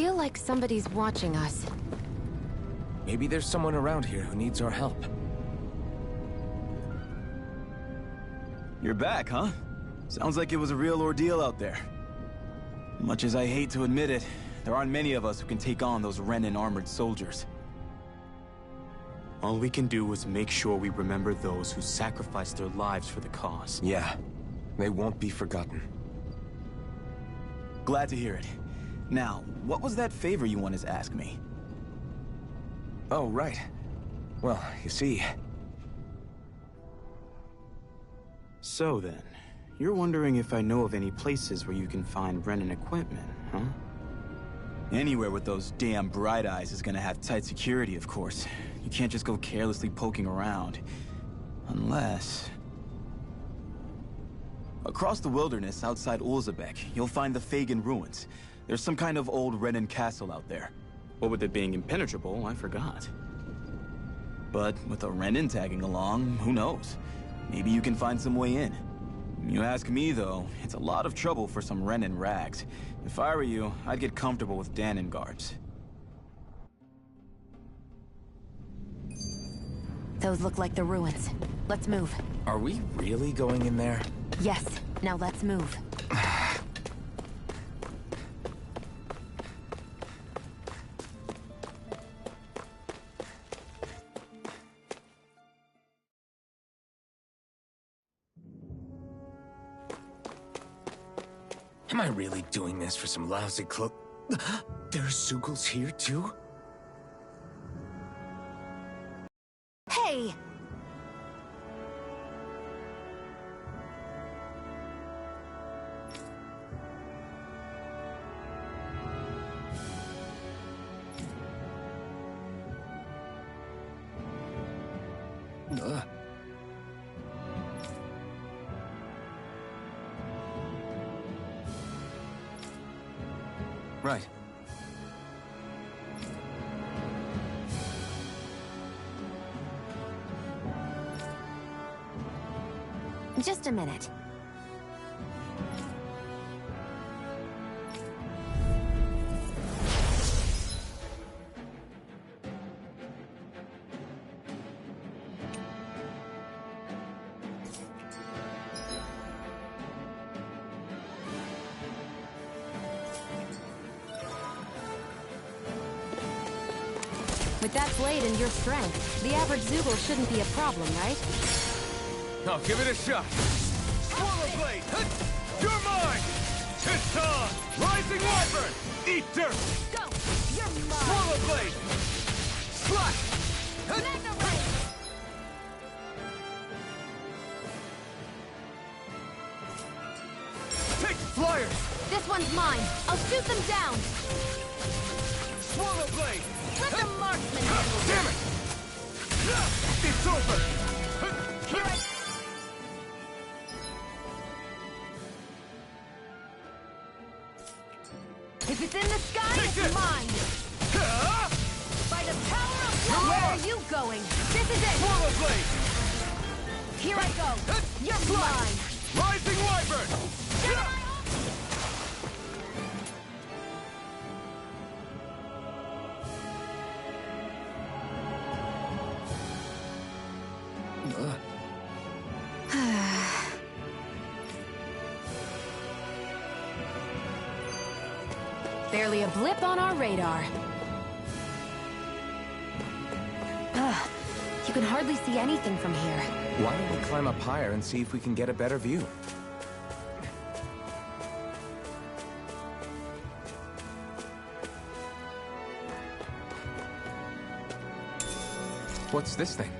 feel like somebody's watching us. Maybe there's someone around here who needs our help. You're back, huh? Sounds like it was a real ordeal out there. Much as I hate to admit it, there aren't many of us who can take on those Renan armored soldiers. All we can do is make sure we remember those who sacrificed their lives for the cause. Yeah, they won't be forgotten. Glad to hear it. Now, what was that favor you wanted to ask me? Oh, right. Well, you see... So then, you're wondering if I know of any places where you can find Renan equipment, huh? Anywhere with those damn bright eyes is gonna have tight security, of course. You can't just go carelessly poking around. Unless... Across the wilderness outside Ulzebek, you'll find the Fagin ruins. There's some kind of old Renan castle out there. What with it being impenetrable, I forgot. But with a Renan tagging along, who knows? Maybe you can find some way in. You ask me, though, it's a lot of trouble for some Renan rags. If I were you, I'd get comfortable with Danon guards. Those look like the ruins. Let's move. Are we really going in there? Yes. Now let's move. Am I really doing this for some lousy cloak? There's Zugals here, too? Hey! Right. Just a minute. With that blade and your strength, the average Zeugal shouldn't be a problem, right? I'll give it a shot. Swallow blade! You're mine! Tistan! Rising Wyvern! Eat dirt! Go! You're mine! Swallow blade! Slash! Magna Ray! Take flyers! This one's mine! I'll shoot them down! Swallow blade! Let the marksman handle it! Damn it! It's over! Here I... If it's in the sky, Take it's this! mine! By the power of love, where are you going? This is it! Swallow blade! Here I go! You're Slash! mine! Rising Wyvern! Barely a blip on our radar. Ugh, you can hardly see anything from here. Why don't we climb up higher and see if we can get a better view? What's this thing?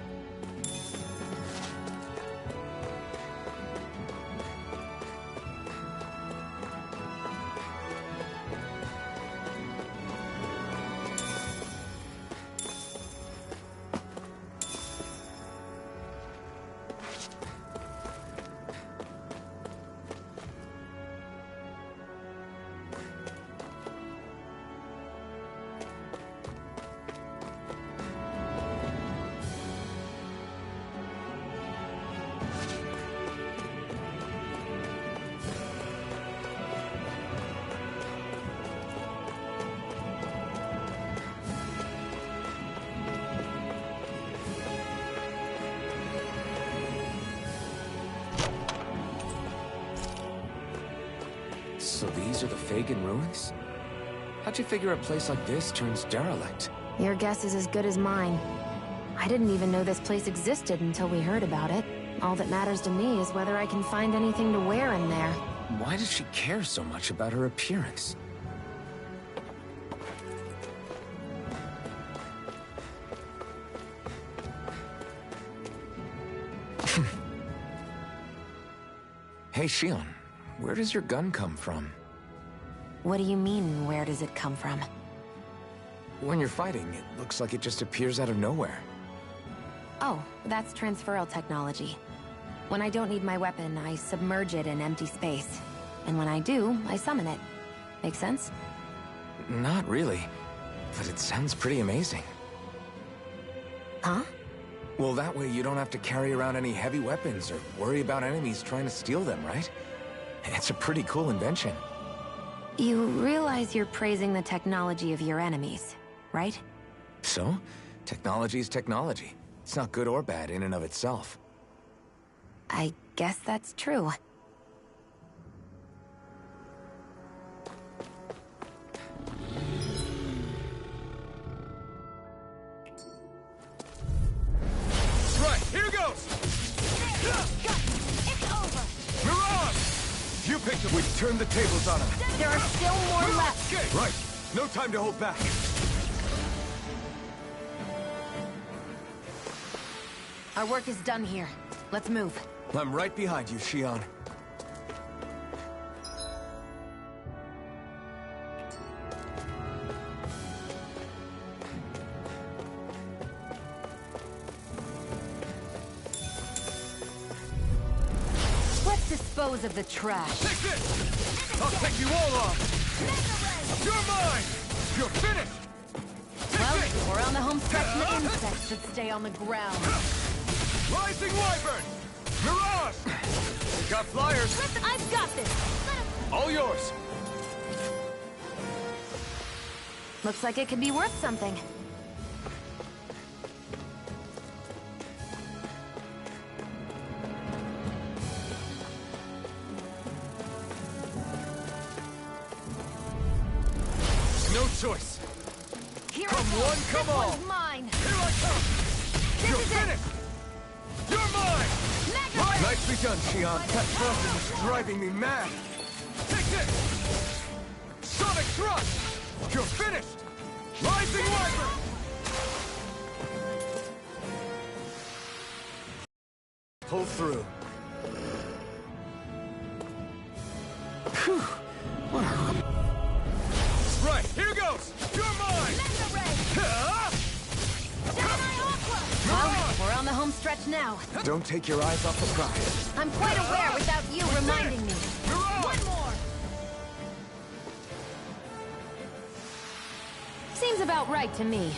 So these are the Fagin ruins? How'd you figure a place like this turns derelict? Your guess is as good as mine. I didn't even know this place existed until we heard about it. All that matters to me is whether I can find anything to wear in there. Why does she care so much about her appearance? Hey, Shion, where does your gun come from? What do you mean, where does it come from? When you're fighting, it looks like it just appears out of nowhere. Oh, that's transferal technology. When I don't need my weapon, I submerge it in empty space. And when I do, I summon it. Make sense? Not really, but it sounds pretty amazing. Huh? Well, that way you don't have to carry around any heavy weapons or worry about enemies trying to steal them, right? It's a pretty cool invention. You realize you're praising the technology of your enemies, right? So, technology is technology. It's not good or bad in and of itself. I guess that's true. Right, here goes! It's over! Mirage! You picked him. We've turned the tables on him. There are still more left! Escape! Right, no time to hold back. Our work is done here. Let's move. I'm right behind you, Shion. Let's dispose of the trash. Take this! I'll take you all on! You're mine! You're finished! Well, we're on the home stretch and the insects should stay on the ground. Rising Wyvern! Mirage! We got flyers! Listen, I've got this! All yours! Looks like it could be worth something. No choice! Here Come I go. one, come This all. one's mine! Here I come! This You're is it. finished! You're mine! Mega Right. Ray! Nicely done, Shion. That thrusting is driving me mad! Take this! Sonic Thrust! You're finished! Rising Wyvern! Pull through. Right, here goes! You're mine! Mega Ray! Ah! Gemini Aqua! Well, we're on the home stretch now. Don't take your eyes off the prize. I'm quite aware without you reminding me. Mirage! One more! Seems about right to me.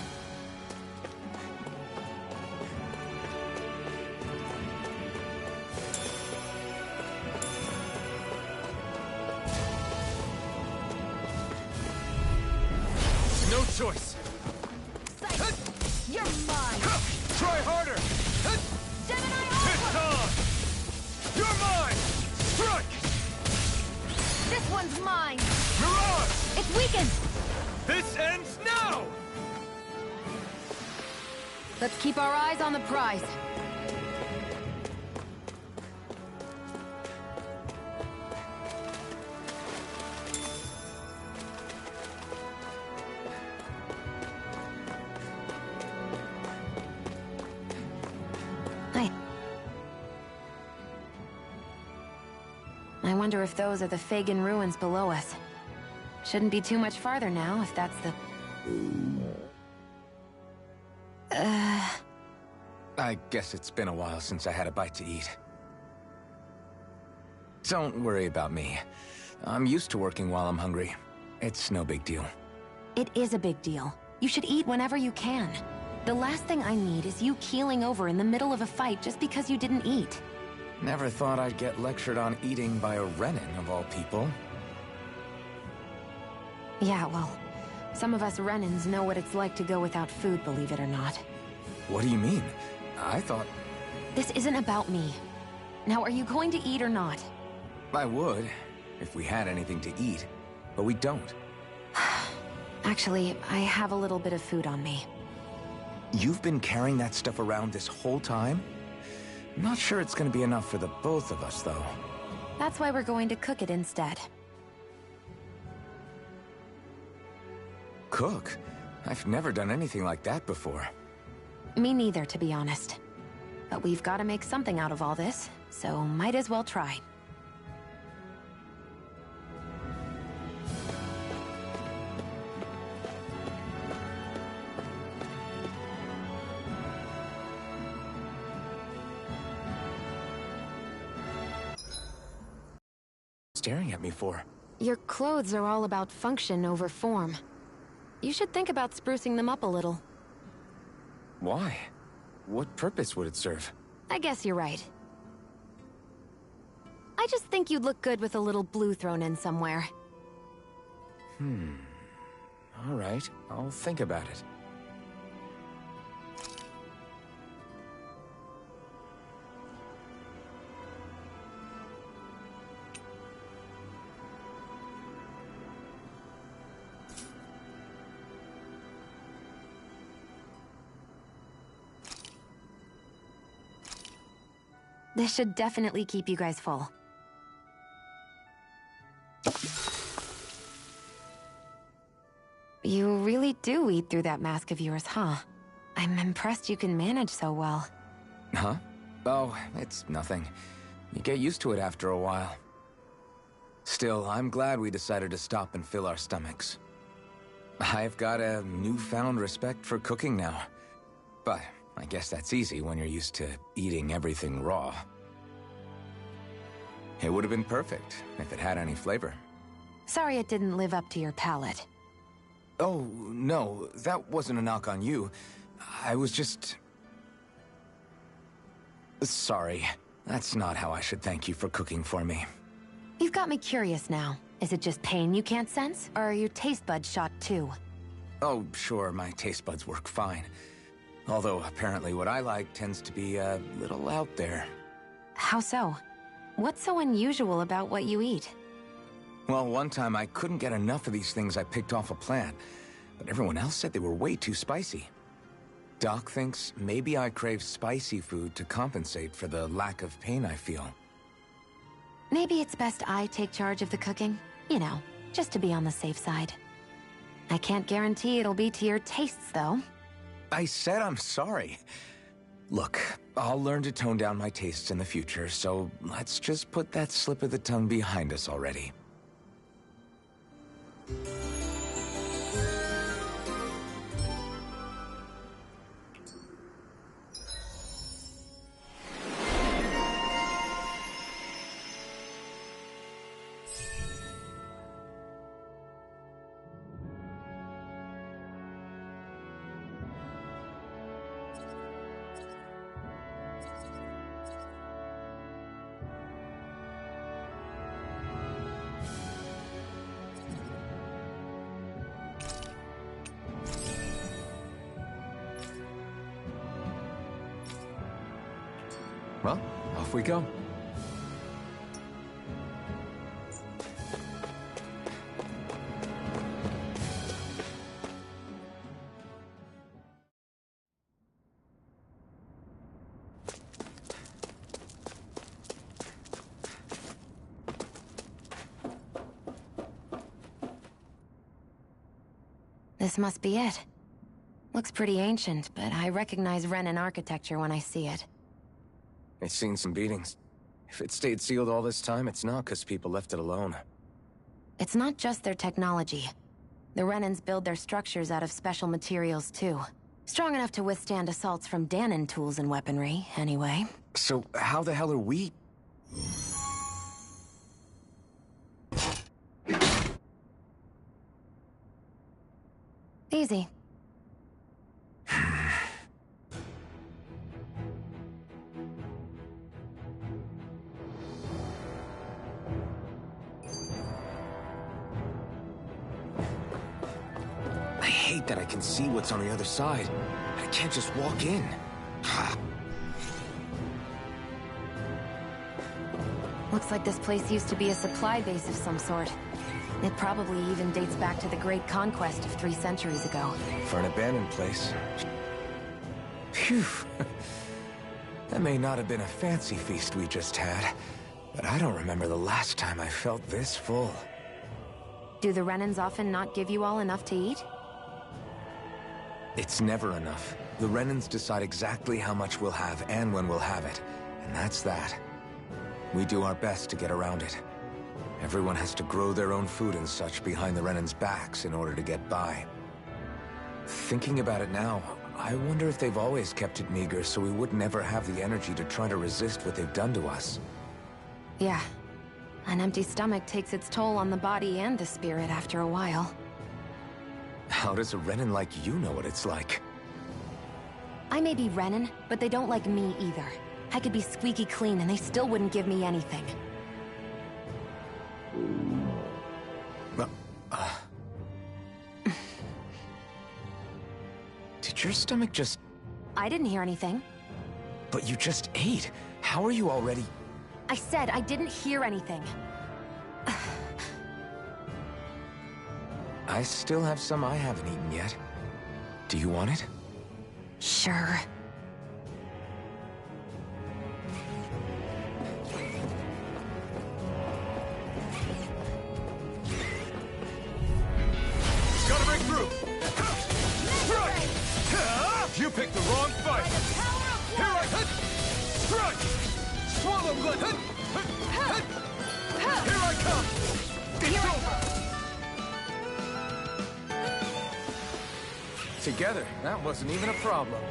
No choice. Sight. You're mine! Try harder! Gemini It's Aqua! on! You're mine! Strike! This one's mine! Mirage! It's weakened! This ends now! Let's keep our eyes on the prize. I wonder if those are the Fagin ruins below us. Shouldn't be too much farther now, if that's the... I guess it's been a while since I had a bite to eat. Don't worry about me. I'm used to working while I'm hungry. It's no big deal. It is a big deal. You should eat whenever you can. The last thing I need is you keeling over in the middle of a fight just because you didn't eat. Never thought I'd get lectured on eating by a Renin, of all people. Yeah, well, some of us Renins know what it's like to go without food, believe it or not. What do you mean? I thought... This isn't about me. Now, are you going to eat or not? I would, if we had anything to eat. But we don't. Actually, I have a little bit of food on me. You've been carrying that stuff around this whole time? I'm not sure it's gonna be enough for the both of us, though. That's why we're going to cook it instead. Cook? I've never done anything like that before. Me neither, to be honest. But we've got to make something out of all this, so might as well try. Staring at me for? Your clothes are all about function over form. You should think about sprucing them up a little. Why? What purpose would it serve? I guess you're right. I just think you'd look good with a little blue thrown in somewhere. All right, I'll think about it. This should definitely keep you guys full. You really do eat through that mask of yours, huh? I'm impressed you can manage so well. Huh? Oh, it's nothing. You get used to it after a while. Still, I'm glad we decided to stop and fill our stomachs. I've got a newfound respect for cooking now. But I guess that's easy when you're used to eating everything raw. It would have been perfect if it had any flavor. Sorry it didn't live up to your palate. Oh, no, that wasn't a knock on you. I was just... Sorry. That's not how I should thank you for cooking for me. You've got me curious now. Is it just pain you can't sense, or are your taste buds shot too? Oh, sure, my taste buds work fine. Although, apparently what I like tends to be a little out there. How so? What's so unusual about what you eat? Well, one time I couldn't get enough of these things I picked off a plant, but everyone else said they were way too spicy. Doc thinks maybe I crave spicy food to compensate for the lack of pain I feel. Maybe it's best I take charge of the cooking. You know, just to be on the safe side. I can't guarantee it'll be to your tastes, though. I said I'm sorry. Look, I'll learn to tone down my tastes in the future, so let's just put that slip of the tongue behind us already. Well, off we go. This must be it. Looks pretty ancient, but I recognize Renan architecture when I see it. It's seen some beatings. If it stayed sealed all this time, it's not because people left it alone. It's not just their technology. The Renans build their structures out of special materials, too. Strong enough to withstand assaults from Danon tools and weaponry, anyway. So how the hell are we... Easy. I hate that I can see what's on the other side. I can't just walk in. Looks like this place used to be a supply base of some sort. It probably even dates back to the Great Conquest of 3 centuries ago. For an abandoned place. Phew. That may not have been a fancy feast we just had, but I don't remember the last time I felt this full. Do the Renans often not give you all enough to eat? It's never enough. The Renans decide exactly how much we'll have and when we'll have it. And that's that. We do our best to get around it. Everyone has to grow their own food and such behind the Renans' backs in order to get by. Thinking about it now, I wonder if they've always kept it meager so we would never have the energy to try to resist what they've done to us. Yeah. An empty stomach takes its toll on the body and the spirit after a while. How does a Renan like you know what it's like? I may be Renan, but they don't like me either. I could be squeaky clean and they still wouldn't give me anything. Did your stomach just... I didn't hear anything. But you just ate. How are you already... I said I didn't hear anything. I still have some I haven't eaten yet. Do you want it? Sure. Gotta break through! Strike! You picked the wrong fight! Here I hit! Strike! Swallow blood! Here I come! It's over! Together, that wasn't even a problem.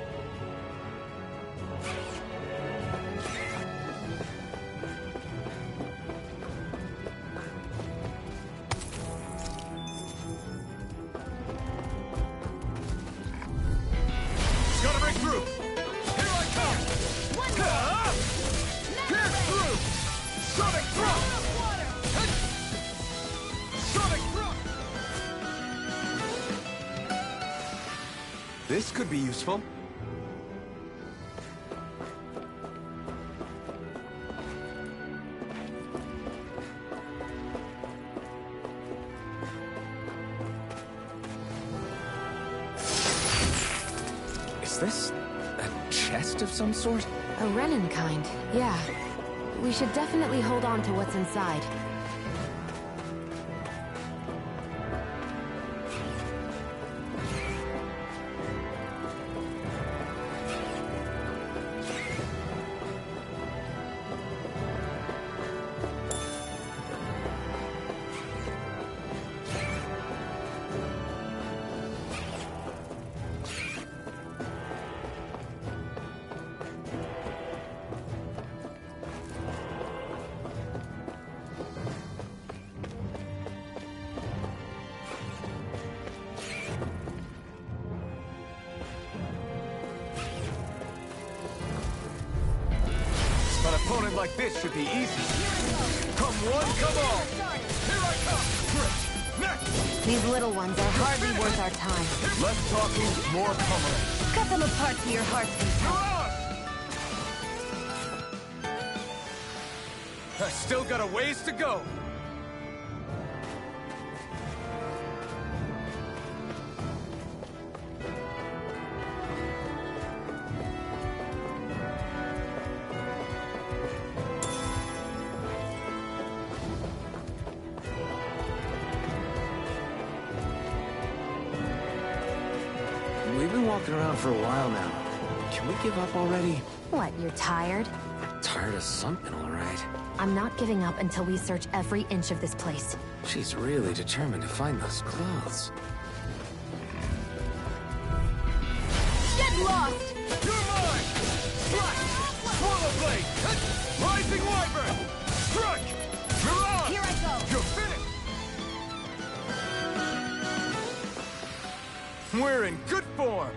Gotta break through! Here I come! Pierce through! Sonic thrust! Sonic thrust! This could be useful. Is this a chest of some sort? A Renan kind, yeah. We should definitely hold on to what's inside. An opponent like this should be easy. Come one, come all. Here I come. Next. These little ones are hardly worth our time. Less talking, more pummeling. Cut them apart to your heart's content. I still got a ways to go. We've been walking around for a while now. Can we give up already? What, you're tired? Tired of something, all right. I'm not giving up until we search every inch of this place. She's really determined to find those clothes. Get lost! You're mine! Slash! Swallow blade! Rising wyvern! Strike! Mirage! Here I go! You're finished! We're in good form!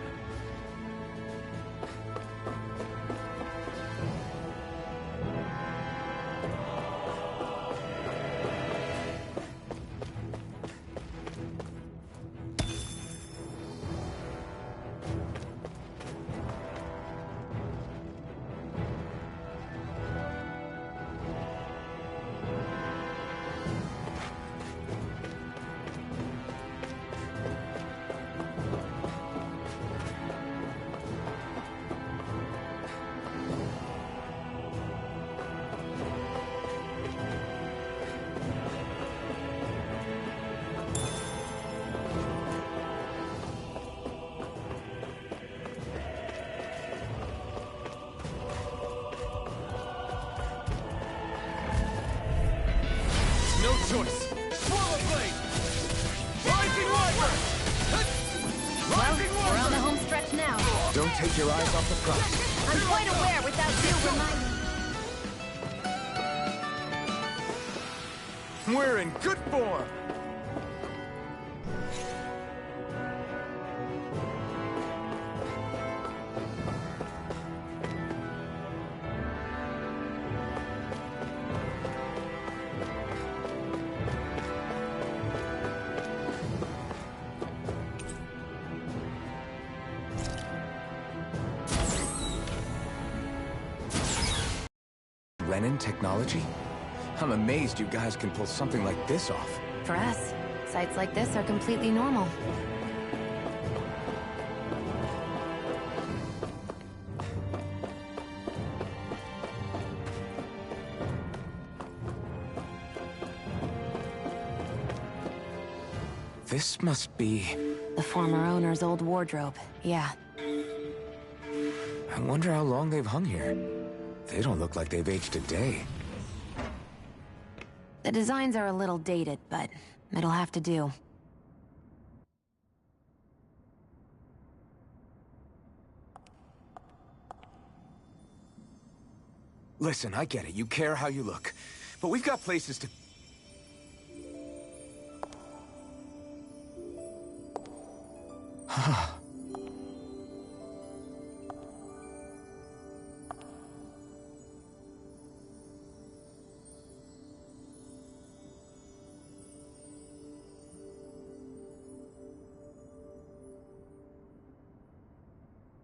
take your eyes off the prize. I'm quite aware without you reminding. We're in good form! Renin technology? I'm amazed you guys can pull something like this off. For us, sites like this are completely normal. This must be... The former owner's old wardrobe, yeah. I wonder how long they've hung here. They don't look like they've aged a day. The designs are a little dated, but it'll have to do. Listen, I get it. You care how you look. But we've got places to...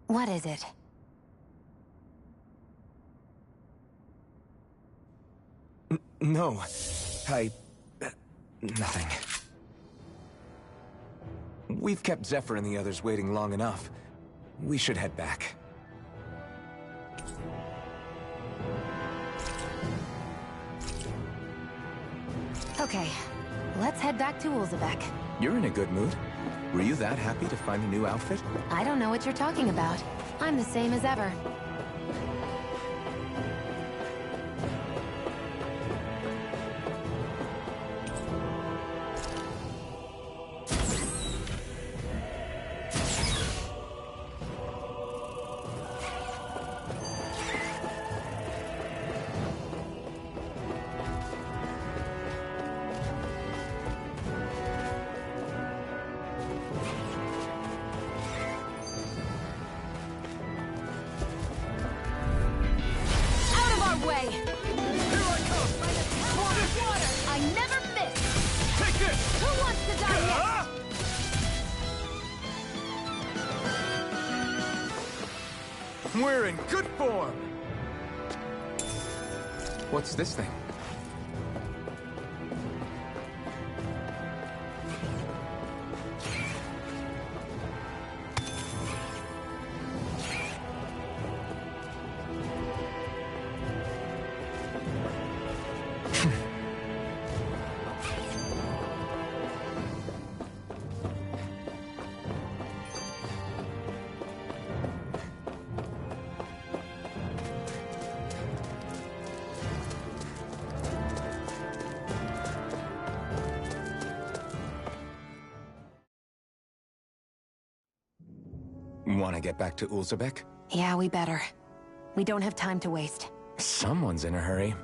What is it? No. Nothing. We've kept Zephyr and the others waiting long enough. We should head back. Okay, let's head back to Ulzebek. You're in a good mood. Were you that happy to find a new outfit? I don't know what you're talking about. I'm the same as ever. Way. Here I come! Water! I never miss! Take this! Who wants to die next? We're in good form! What's this thing? Want to get back to Ulzebek? Yeah, we better. We don't have time to waste. Someone's in a hurry.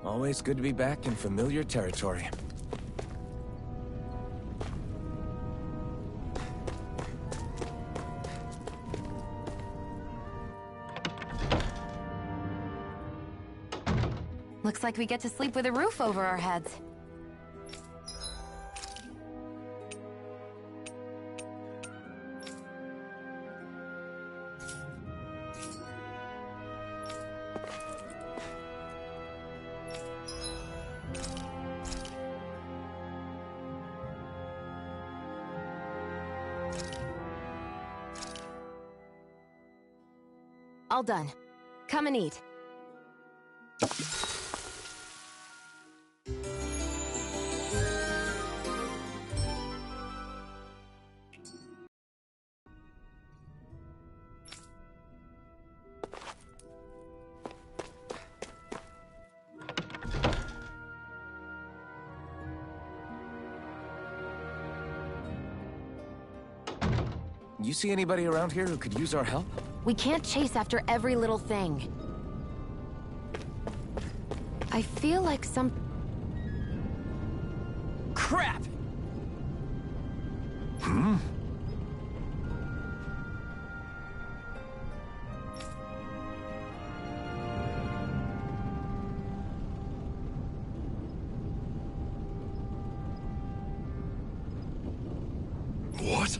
Always good to be back in familiar territory. Looks like we get to sleep with a roof over our heads. all done. Come and eat. You see anybody around here who could use our help? We can't chase after every little thing. I feel like some... Crap! Hmm? What?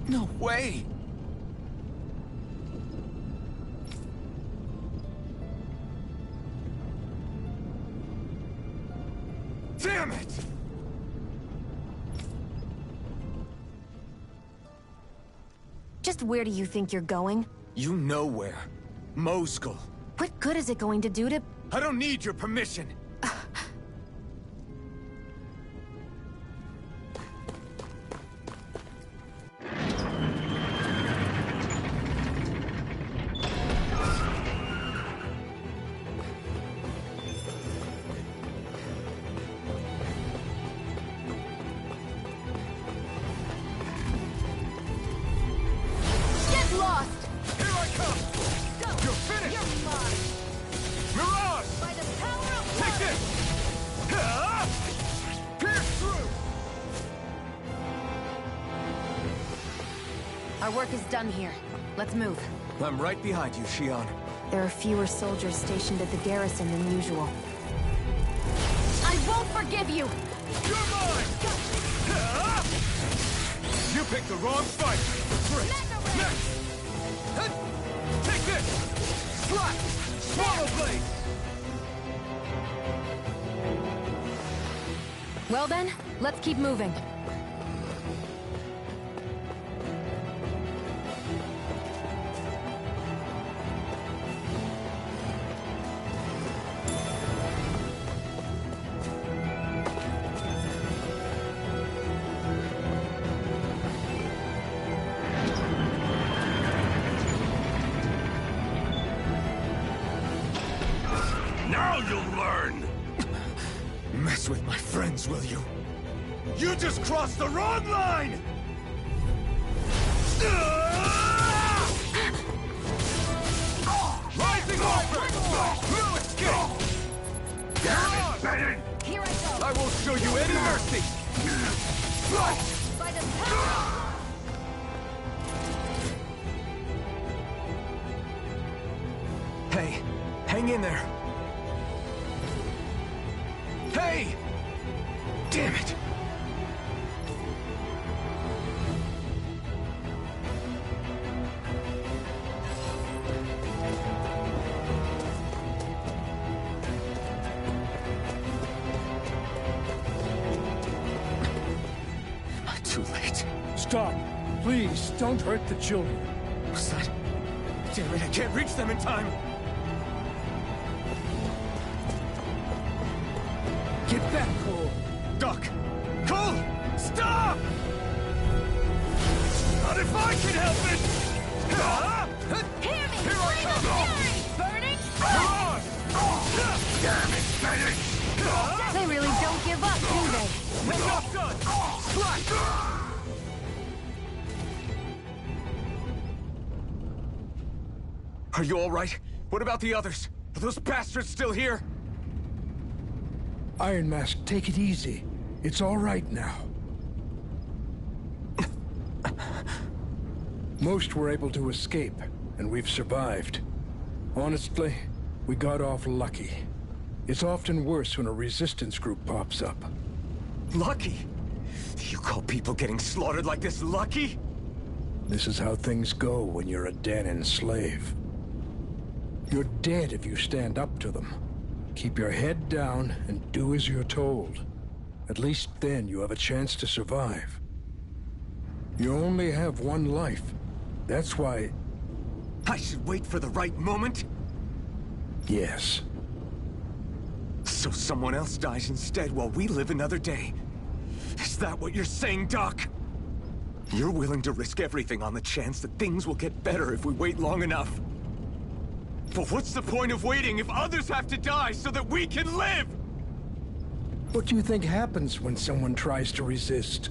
No way! Damn it! Just where do you think you're going? You know where. Moskull. What good is it going to do to... I don't need your permission. Get lost! Here I come! Go! You're finished! You're mine! Mirage! By the power of Take this! Ah! Pierce through! Our work is done here. Let's move. I'm right behind you, Shion. There are fewer soldiers stationed at the garrison than usual. I won't forgive you! You're mine! Ah! You picked the wrong fight! Great! Next! Huh? Take this! Slap! Swallow blade! Well then, let's keep moving. Now you'll learn! Mess with my friends, will you? You just crossed the wrong line! Rising Viper! No escape! Damn it, Bennett! Here I go! I won't show you any mercy! By the power! Hey, hang in there. Hey! Damn it! Too late. Stop. Please, don't hurt the children. What's that? Damn it, I can't reach them in time! Get back, Cole. Duck! Cole! Stop! Not if I can help it! Ah! Hear me! Here I come! Fury! Burning! Mirage! Damn it, Bennett! They really don't give up, do they? Job done! Slash! Are you all right? What about the others? Are those bastards still here? Iron Mask, take it easy. It's all right now. Most were able to escape, and we've survived. Honestly, we got off lucky. It's often worse when a resistance group pops up. Lucky? You call people getting slaughtered like this lucky? This is how things go when you're a Danan slave. You're dead if you stand up to them. Keep your head down and do as you're told. At least then you have a chance to survive. You only have one life. That's why... I should wait for the right moment? Yes. So someone else dies instead while we live another day. Is that what you're saying, Doc? You're willing to risk everything on the chance that things will get better if we wait long enough. But what's the point of waiting if others have to die so that we can live? What do you think happens when someone tries to resist?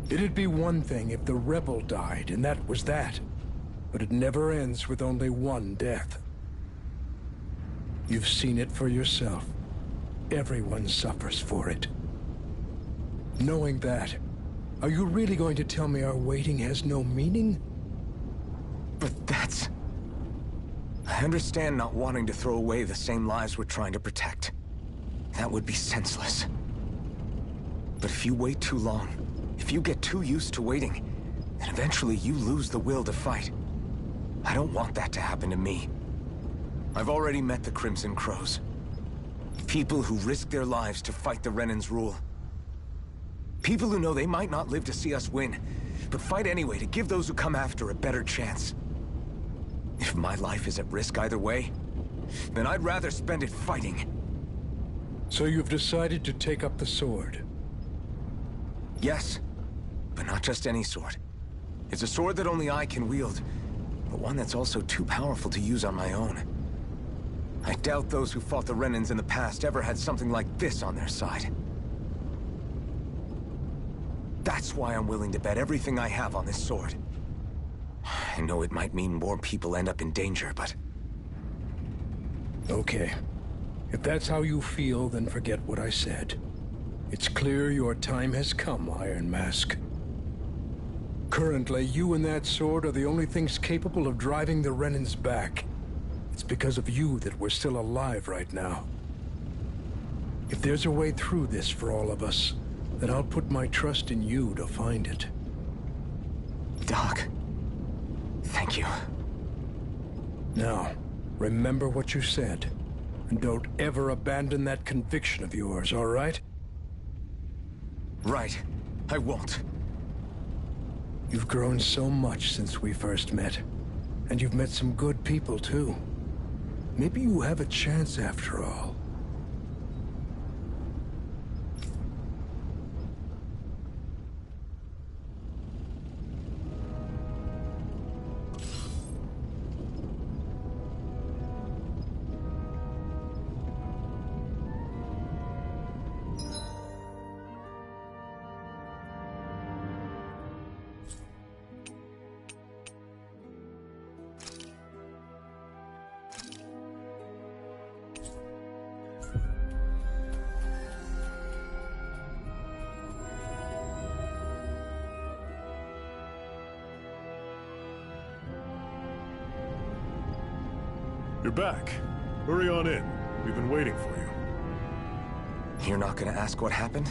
It'd be one thing if the rebel died, and that was that. But it never ends with only one death. You've seen it for yourself. Everyone suffers for it. Knowing that, are you really going to tell me our waiting has no meaning? But that's... I understand not wanting to throw away the same lives we're trying to protect. That would be senseless. But if you wait too long, if you get too used to waiting, then eventually you lose the will to fight. I don't want that to happen to me. I've already met the Crimson Crows. People who risk their lives to fight the Renan's rule. People who know they might not live to see us win, but fight anyway to give those who come after a better chance. If my life is at risk either way, then I'd rather spend it fighting. So you've decided to take up the sword? Yes, but not just any sword. It's a sword that only I can wield, but one that's also too powerful to use on my own. I doubt those who fought the Renans in the past ever had something like this on their side. That's why I'm willing to bet everything I have on this sword. I know it might mean more people end up in danger, but... Okay. If that's how you feel, then forget what I said. It's clear your time has come, Iron Mask. Currently, you and that sword are the only things capable of driving the Renans back. It's because of you that we're still alive right now. If there's a way through this for all of us, then I'll put my trust in you to find it. Doc, thank you. Now, remember what you said. And don't ever abandon that conviction of yours, all right? Right. I won't. You've grown so much since we first met. And you've met some good people, too. Maybe you have a chance after all. You're back. Hurry on in. We've been waiting for you. You're not gonna ask what happened?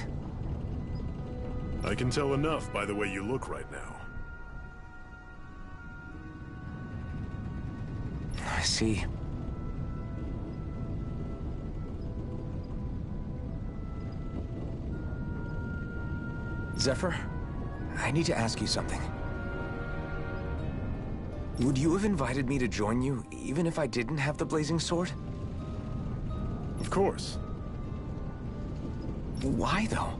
I can tell enough by the way you look right now. I see. Zephyr, I need to ask you something. Would you have invited me to join you, even if I didn't have the blazing sword? Of course. Why, though?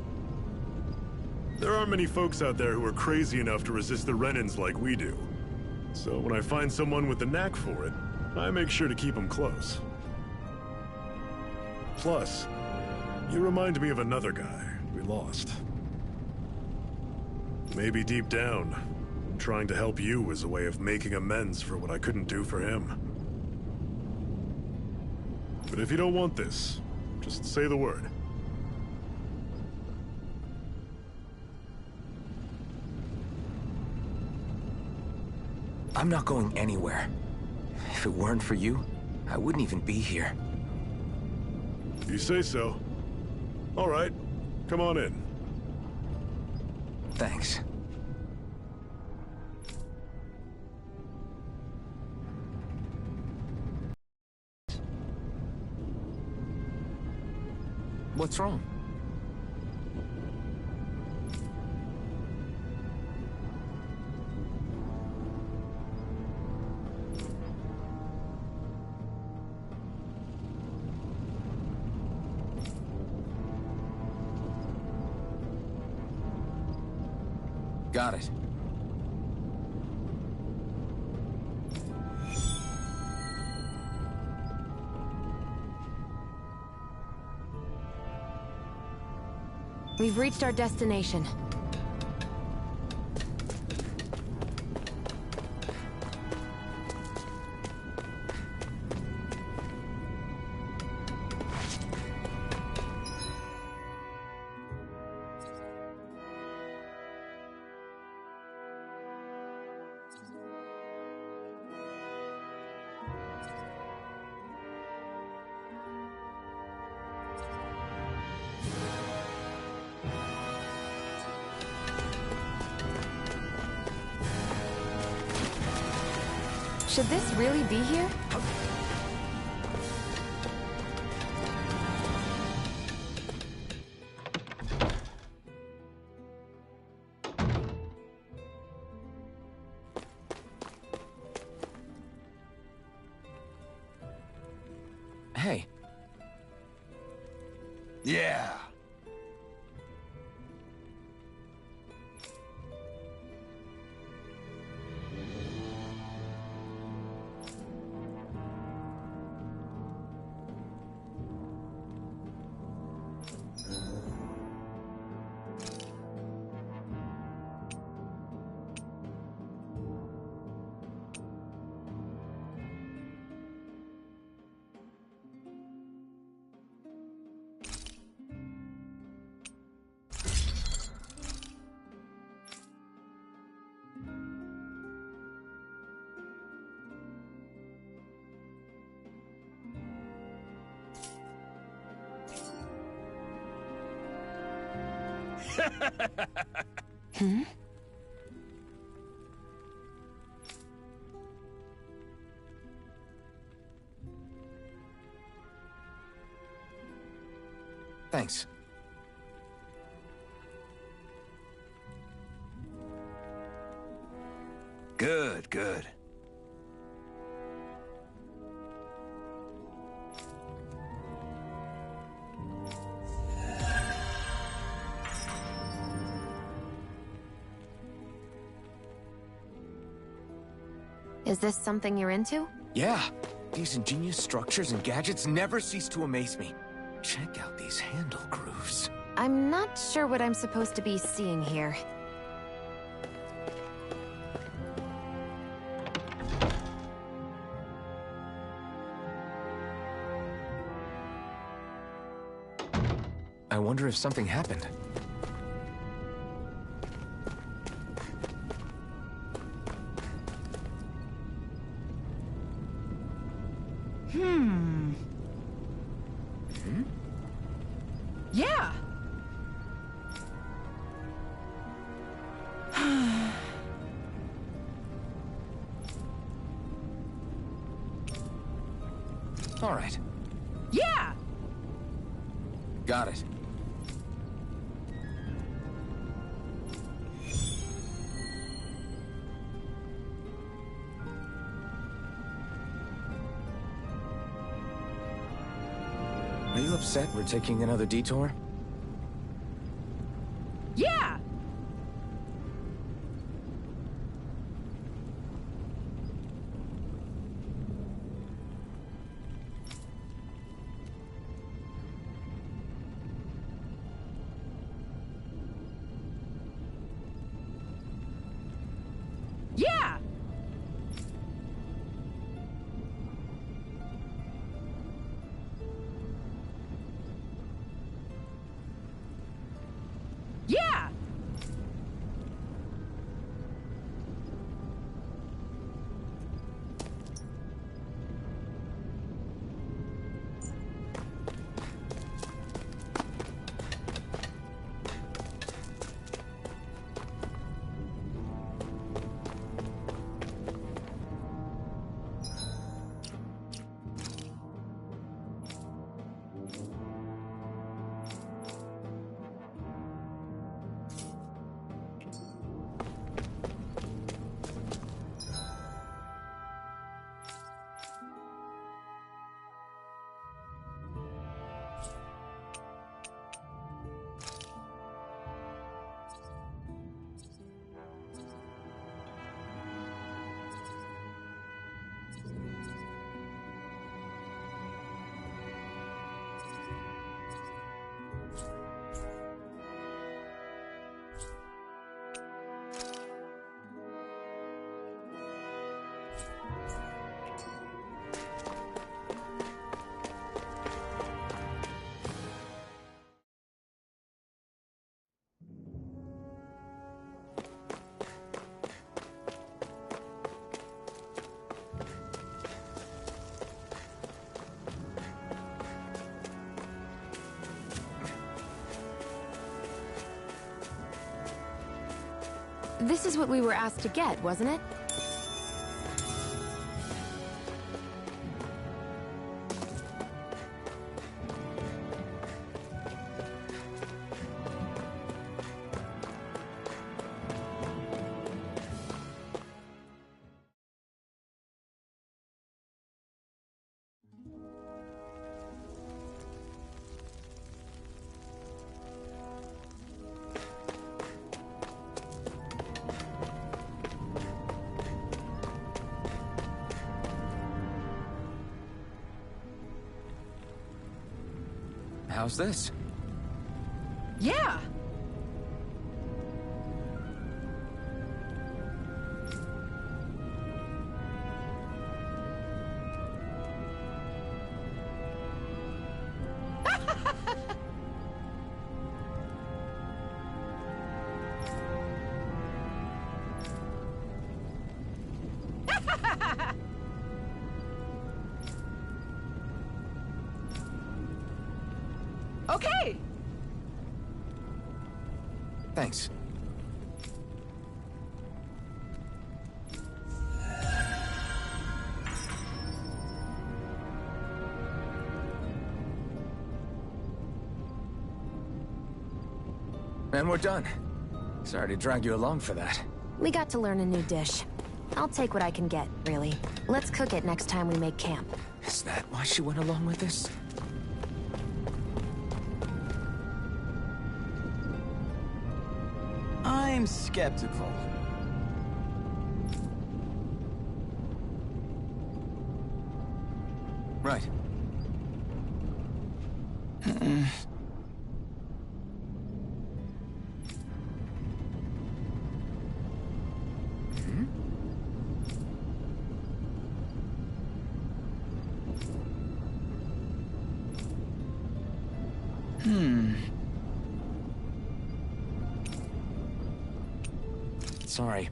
There aren't many folks out there who are crazy enough to resist the Renans like we do. So when I find someone with the knack for it, I make sure to keep them close. Plus, you remind me of another guy we lost. Maybe deep down, trying to help you is a way of making amends for what I couldn't do for him. But if you don't want this, just say the word. I'm not going anywhere. If it weren't for you, I wouldn't even be here. If you say so. All right, come on in. Thanks. What's wrong? Got it. We've reached our destination. Should this really be here? Hey. Yeah. Hmm? Thanks. Good, good. Is this something you're into? Yeah. These ingenious structures and gadgets never cease to amaze me. Check out these handle grooves. I'm not sure what I'm supposed to be seeing here. I wonder if something happened. Yeah! All right. Yeah! Got it. Are you upset we're taking another detour? Yeah! Yeah! This is what we were asked to get, wasn't it? How's this? Yeah! Okay! Thanks. And we're done. Sorry to drag you along for that. We got to learn a new dish. I'll take what I can get, really. Let's cook it next time we make camp. Is that why she went along with this? I'm skeptical. Right. Sorry.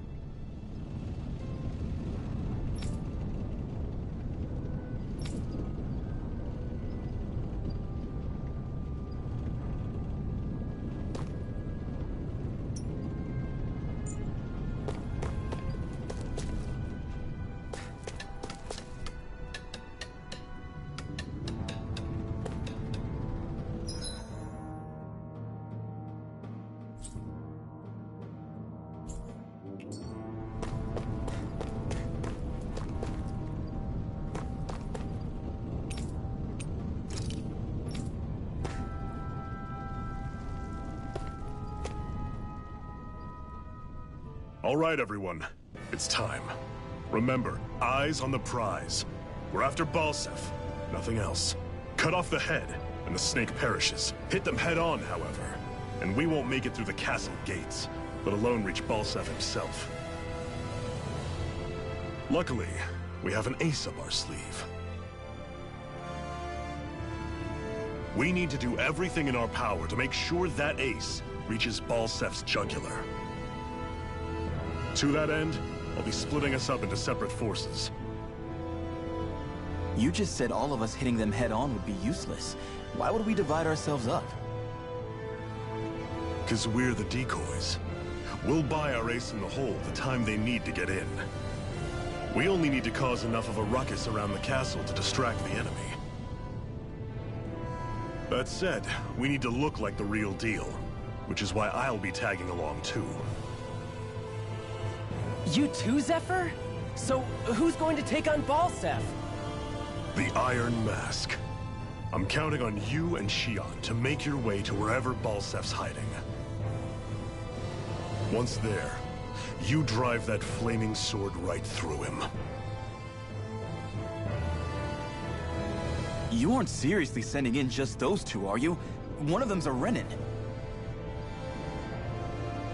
All right, everyone. It's time. Remember, eyes on the prize. We're after Balseph, nothing else. Cut off the head, and the snake perishes. Hit them head on, however, and we won't make it through the castle gates, let alone reach Balseph himself. Luckily, we have an ace up our sleeve. We need to do everything in our power to make sure that ace reaches Balseph's jugular. To that end, I'll be splitting us up into separate forces. You just said all of us hitting them head-on would be useless. Why would we divide ourselves up? 'Cause we're the decoys. We'll buy our ace in the hole the time they need to get in. We only need to cause enough of a ruckus around the castle to distract the enemy. That said, we need to look like the real deal, which is why I'll be tagging along too. You too, Zephyr? So, who's going to take on Balseph? The Iron Mask. I'm counting on you and Shion to make your way to wherever Balseph's hiding. Once there, you drive that flaming sword right through him. You aren't seriously sending in just those two, are you? One of them's a Renin.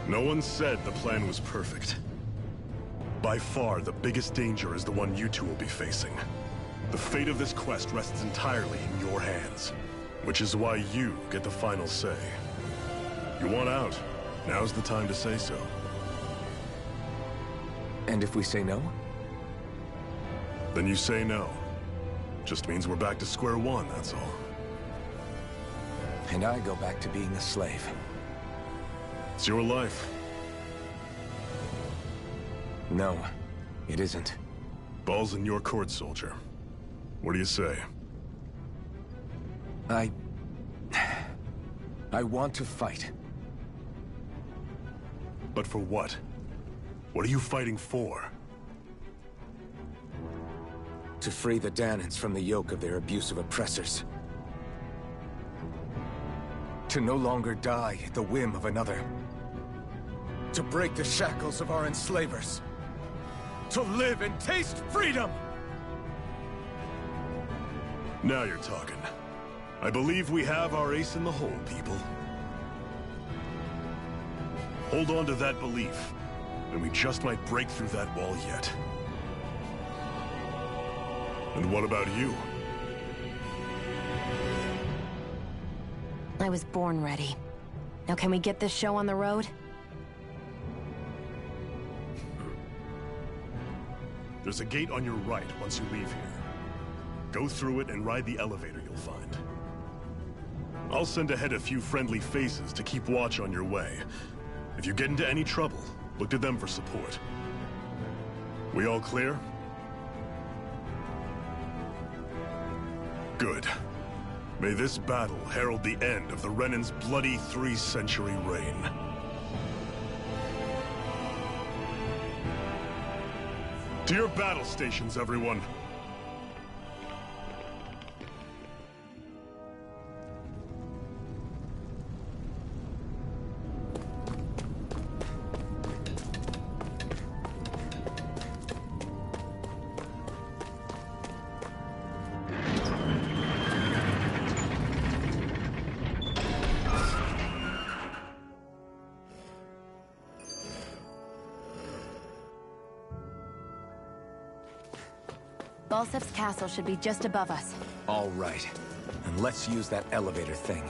No one said the plan was perfect. By far, the biggest danger is the one you two will be facing. The fate of this quest rests entirely in your hands, which is why you get the final say. You want out, now's the time to say so. And if we say no? Then you say no. Just means we're back to square one, that's all. And I go back to being a slave. It's your life. No, it isn't. Ball's in your court, soldier. What do you say? I want to fight. But for what? What are you fighting for? To free the Dahnans from the yoke of their abusive oppressors. To no longer die at the whim of another. To break the shackles of our enslavers. To live and taste freedom! Now you're talking. I believe we have our ace in the hole, people. Hold on to that belief, and we just might break through that wall yet. And what about you? I was born ready. Now can we get this show on the road? There's a gate on your right once you leave here. Go through it and ride the elevator you'll find. I'll send ahead a few friendly faces to keep watch on your way. If you get into any trouble, look to them for support. We all clear? Good. May this battle herald the end of the Renan's bloody 3-century reign. To your battle stations, everyone! Balsef's castle should be just above us. All right. And let's use that elevator thing.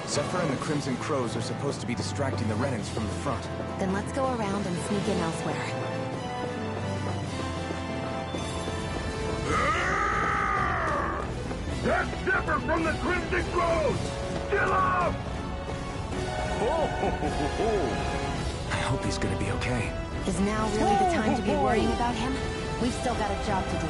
Zephyr and the Crimson Crows are supposed to be distracting the Renans from the front. Then let's go around and sneak in elsewhere. That's Zephyr from the Crimson Crows! Still up! I hope he's gonna be okay. Is now really the time to be worrying about him? We've still got a job to do.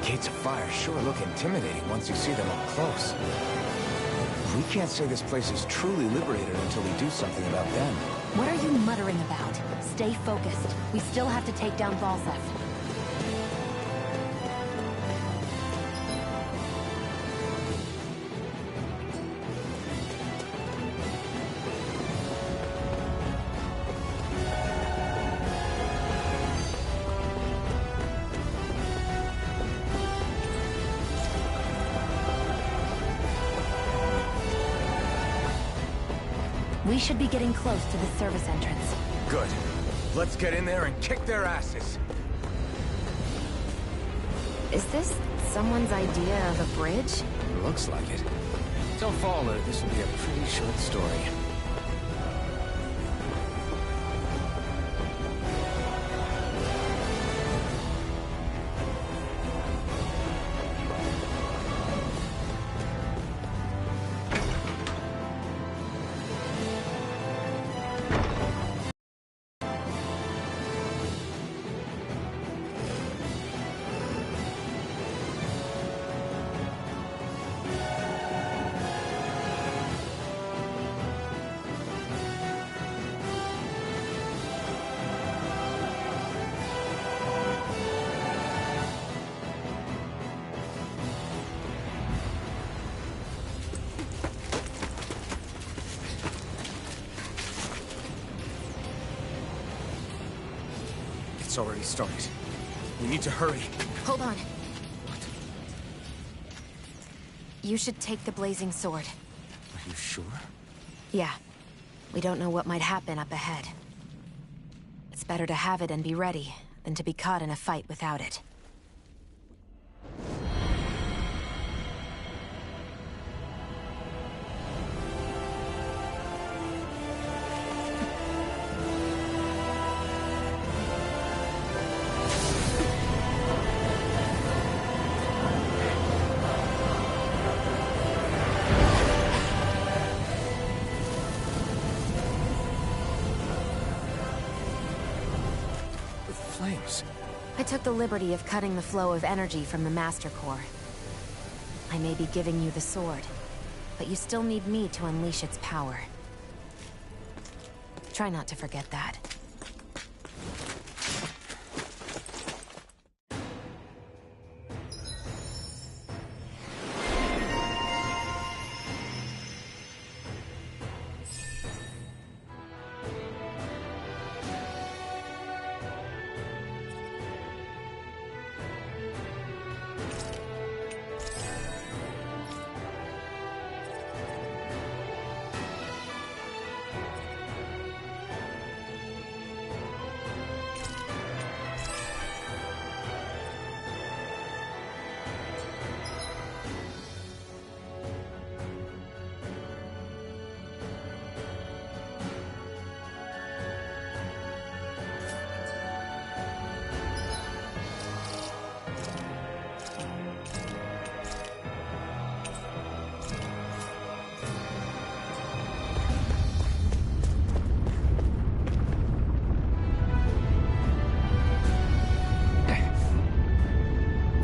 Gates of Fire sure look intimidating once you see them up close. We can't say this place is truly liberated until we do something about them. What are you muttering about? Stay focused. We still have to take down Balsef. We should be getting close to the service entrance. Good. Let's get in there and kick their asses. Is this someone's idea of a bridge? Looks like it. Tell Fowler this will be a pretty short story. fight's already started. We need to hurry. Hold on. You should take the blazing sword. Are you sure? Yeah. We don't know what might happen up ahead. It's better to have it and be ready than to be caught in a fight without it. Flames. I took the liberty of cutting the flow of energy from the Master Core. I may be giving you the sword, but you still need me to unleash its power. Try not to forget that.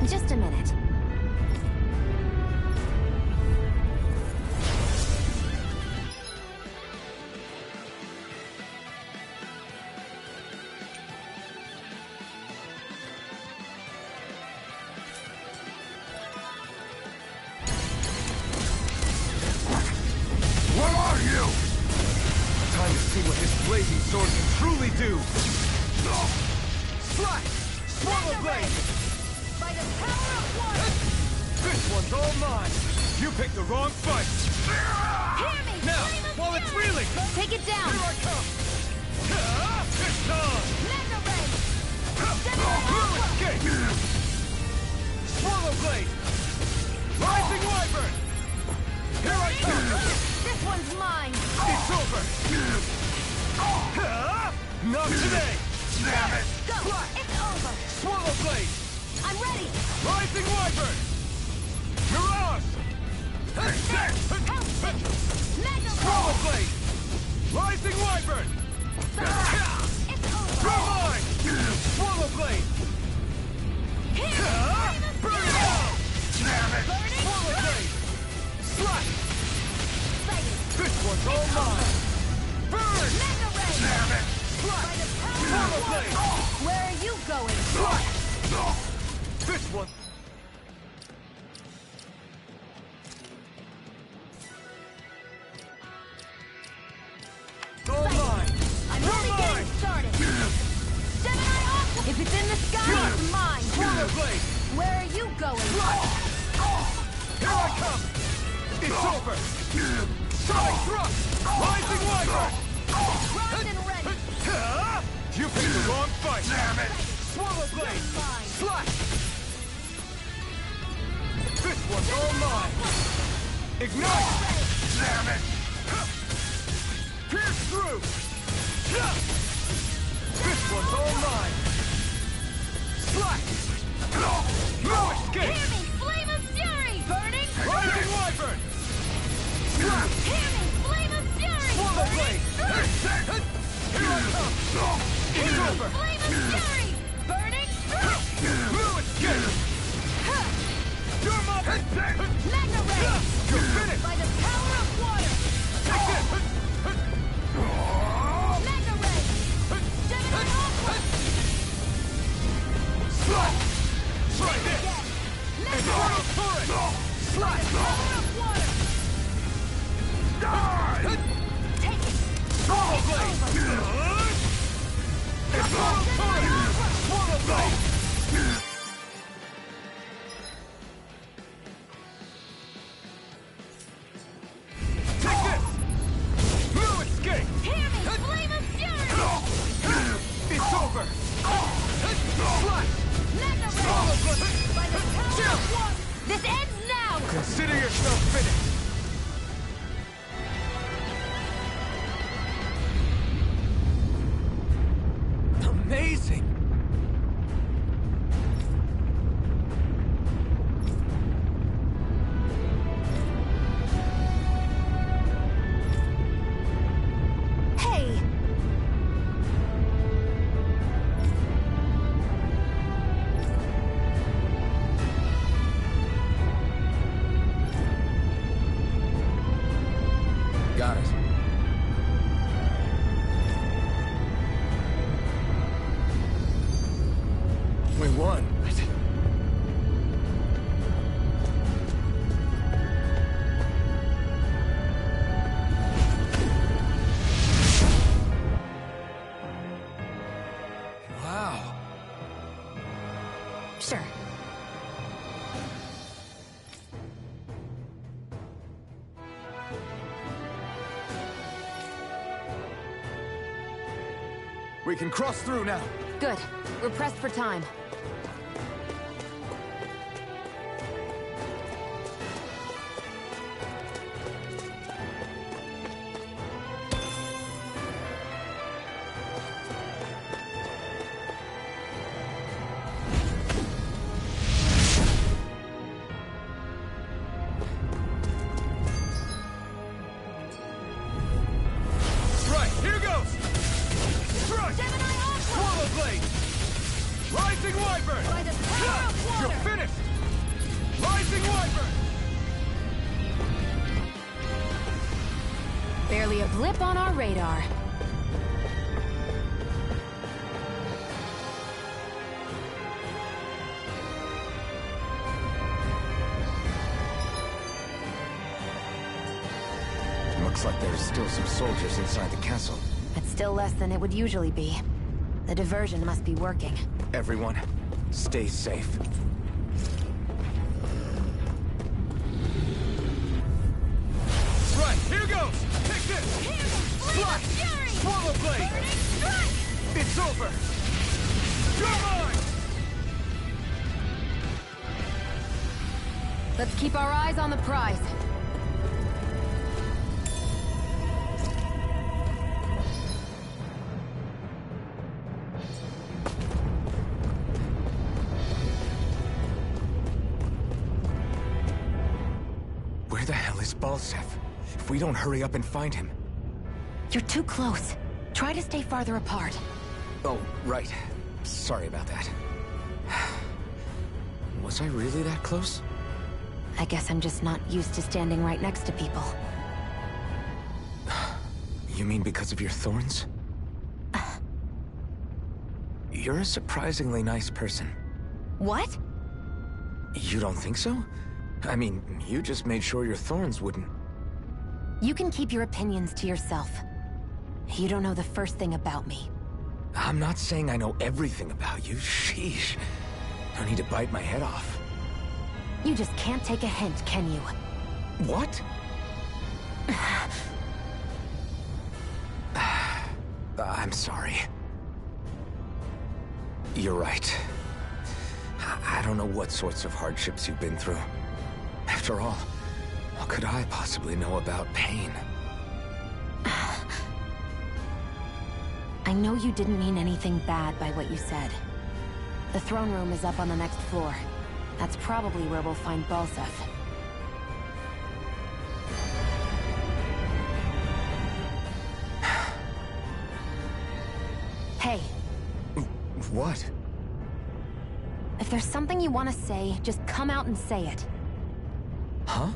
Just a minute. What are you? Time to see what this blazing sword can truly do. Slash! Swallow blade! By the power of water! This one's all mine. You picked the wrong fight. Hear me! Now, Flame of while it's fury! reeling. Take it down! Here I come. It's on. Mega ray! Blue escape. Swallow blade. Rising wyvern. Here I come. This one's mine! It's over. Not today. Damn it! Go! It's over! Swallow blade. I'm ready! Rising wyvern. Mirage. Mega Swallow ray! blade. Rising wyvern. It's over! You're mine. Swallow blade. Burn it down. Damn it! Burning! Swallow blade. Slash. Excited! This one's all mine. Burn. Mega ray! Damn it! By the power Swallow of blade. water! Where are you going? This one. All mine. I'm You're only mine. getting started! Gemini Aqua! If it's in the sky, it's mine! Swallow blade. Where are you going? Here I come. It's over. Sonic thrust. Rising wyvern. Round and ready! You picked the wrong fight. Damn it! Swallow blade. Fine. Slash. This one's all mine. Ignite. Damn it! Pierce through. This one's all mine. Slash. No escape. Hear me! Flame of fury! Burning! Rising wyvern. Slash. Hear me! Flame of fury! Swallow blade. Here I come. It's over. Flame of fury! Burning! No escape. You're my Mega ray! You're finished. By the power of water! Take it. Mega ray! Gemini Aqua! Slash. Try this. Mega Infernal ray! turret. Slash. Power of water! Die! Take it! Swallow blade. Infernal turret. Take this! No escape! Hear me! Flame of fury! It's over! Slash! Mega Ray! By the power of one! This ends now! Consider yourself finished! Amazing! Hey! Got it. We won. Wow. Sure. We can cross through now. Good. We're pressed for time. Right, here goes! Strike! Gemini Aqua! Swallow Blade! Rising Wyvern! By the power of water! You're finished! Rising Wyvern! Barely a blip on our radar. Looks like there's still some soldiers inside the castle. It's still less than it would usually be. The diversion must be working. Everyone, stay safe. Right, here goes! Take this! Slash! Fury! Swallow Blade! Burning strike! It's over! You're mine! Let's keep our eyes on the prize. Where the hell is Balsef? If we don't hurry up and find him... You're too close. Try to stay farther apart. Oh, right. Sorry about that. Was I really that close? I guess I'm just not used to standing right next to people. You mean because of your thorns? You're a surprisingly nice person. What? You don't think so? I mean, you just made sure your thorns wouldn't... You can keep your opinions to yourself. You don't know the first thing about me. I'm not saying I know everything about you. Sheesh. No need to bite my head off. You just can't take a hint, can you? What? I'm sorry. You're right. I don't know what sorts of hardships you've been through. After all, what could I possibly know about pain? I know you didn't mean anything bad by what you said. The throne room is up on the next floor. That's probably where we'll find Balsef. Hey. What? If there's something you want to say, just come out and say it. Huh?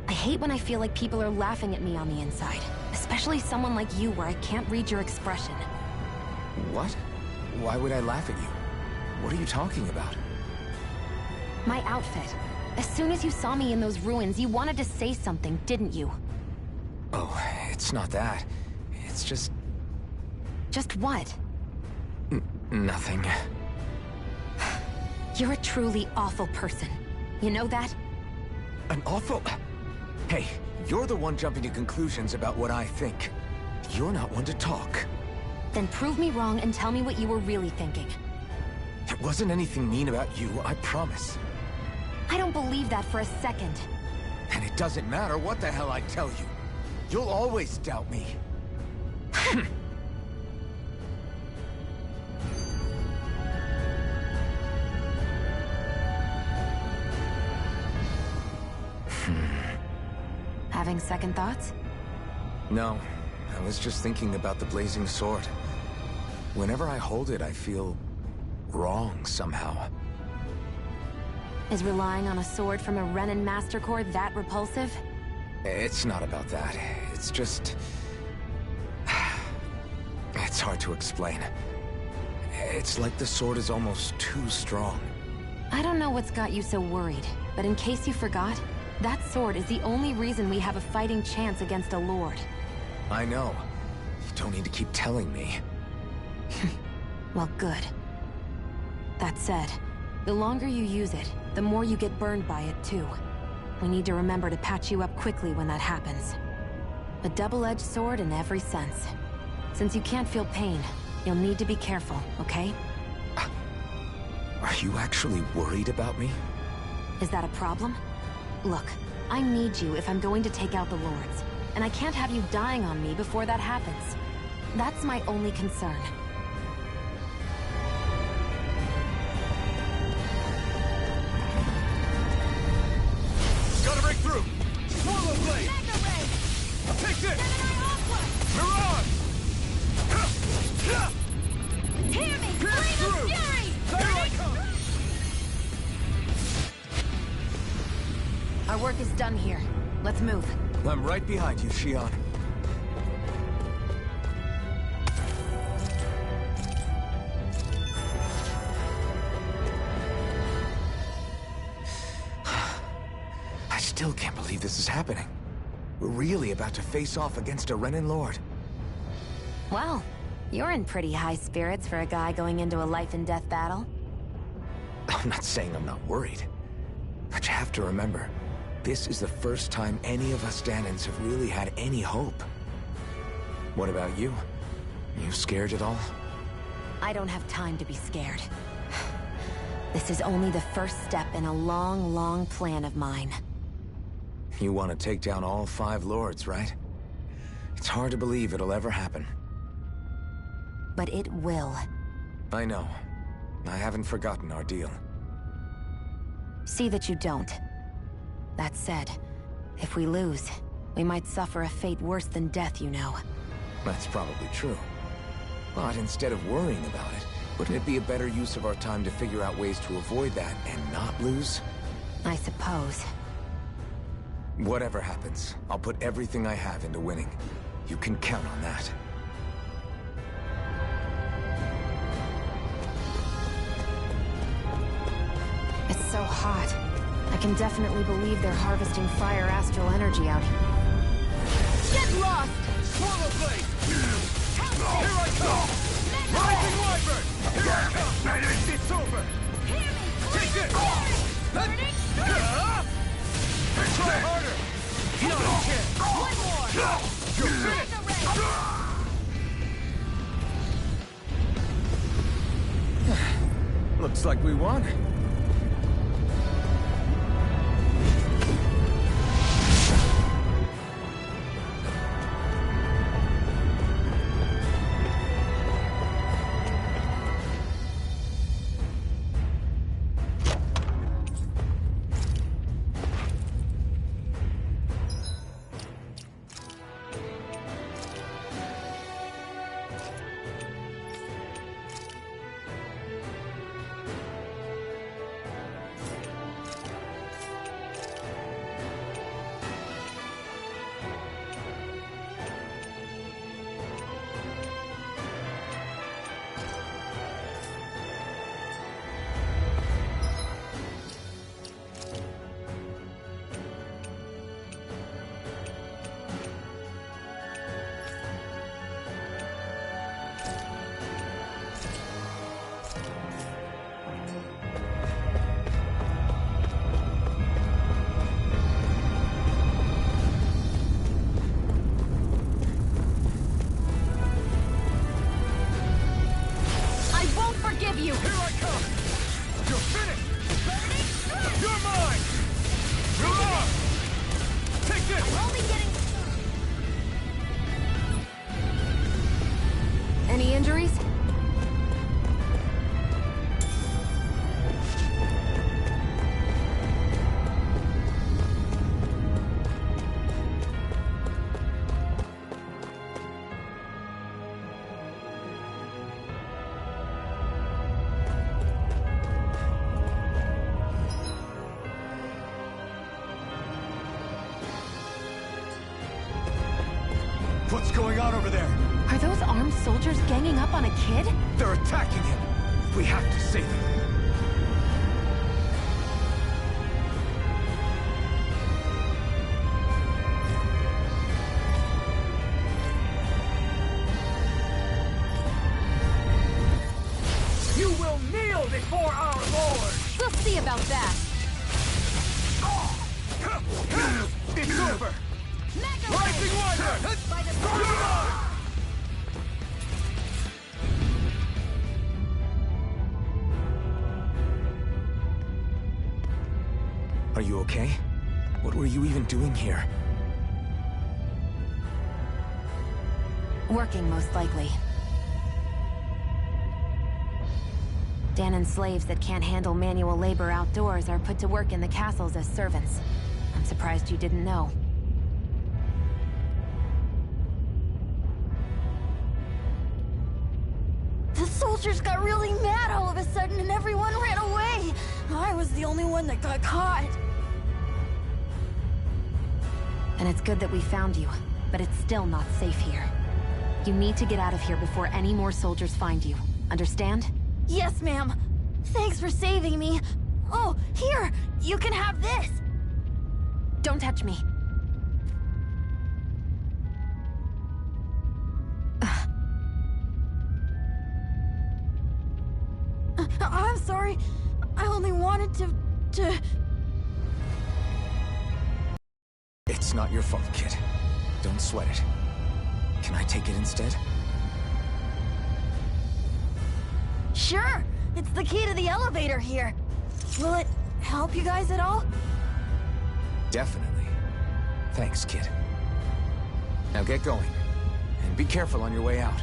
I hate when I feel like people are laughing at me on the inside. Especially someone like you where I can't read your expression. What? Why would I laugh at you? What are you talking about? My outfit. As soon as you saw me in those ruins, you wanted to say something, didn't you? Oh, it's not that. It's just... Just what? Nothing. You're a truly awful person. You know that? An awful... Hey, you're the one jumping to conclusions about what I think. You're not one to talk. Then prove me wrong and tell me what you were really thinking. It wasn't anything mean about you, I promise. I don't believe that for a second. And it doesn't matter what the hell I tell you. You'll always doubt me. Having second thoughts? No, I was just thinking about the blazing sword. Whenever I hold it, I feel... wrong somehow. Is relying on a sword from a Renan Master Core that repulsive? It's not about that. It's just... It's hard to explain. It's like the sword is almost too strong. I don't know what's got you so worried, but in case you forgot, that sword is the only reason we have a fighting chance against a Lord. I know. You don't need to keep telling me. Well, good. That said, the longer you use it, the more you get burned by it, too. We need to remember to patch you up quickly when that happens. A double-edged sword in every sense. Since you can't feel pain, you'll need to be careful, okay? Are you actually worried about me? Is that a problem? Look, I need you if I'm going to take out the Lords, and I can't have you dying on me before that happens. That's my only concern. Gotta break through! Swallow Blade! Take this! Mirage! Hear me! Pierce Flame through! of Fury! Here I come! Our work is done here. Let's move. I'm right behind you, Shionne. I still can't believe this is happening. We're really about to face off against a Renan Lord. Well, you're in pretty high spirits for a guy going into a life-and-death battle. I'm not saying I'm not worried. But you have to remember, this is the first time any of us Dahnans have really had any hope. What about you? You scared at all? I don't have time to be scared. This is only the first step in a long, long plan of mine. You want to take down all 5 Lords, right? It's hard to believe it'll ever happen. But it will. I know. I haven't forgotten our deal. See that you don't. That said, if we lose, we might suffer a fate worse than death, you know. That's probably true. But instead of worrying about it, wouldn't it be a better use of our time to figure out ways to avoid that and not lose? I suppose. Whatever happens, I'll put everything I have into winning. You can count on that. It's so hot. I can definitely believe they're harvesting fire astral energy out here. Get lost! Swallow Blade! Here I come! Rising Wyvern! Here I come! It's over! Hear me! Take this! Burning Try harder! Not a chance! One more! You're finished! Looks like we won. injuries? What's going on over there? Are those armed soldiers ganging up on a kid? They're attacking him. We have to save him. You will kneel before our Lord! We'll see about that. It's over! Rising Wyvern! Are you okay? What were you even doing here? Working, most likely. Danan's slaves that can't handle manual labor outdoors are put to work in the castles as servants. I'm surprised you didn't know. The soldiers got really mad all of a sudden and everyone ran away. I was the only one that got caught. And it's good that we found you, but it's still not safe here. You need to get out of here before any more soldiers find you. Understand? Yes, ma'am. Thanks for saving me. Oh, here! You can have this! Don't touch me. I'm sorry. I only wanted to... It's not your fault, kid. Don't sweat it. Can I take it instead? Sure! It's the key to the elevator here. Will it help you guys at all? Definitely. Thanks, kid. Now get going. And be careful on your way out.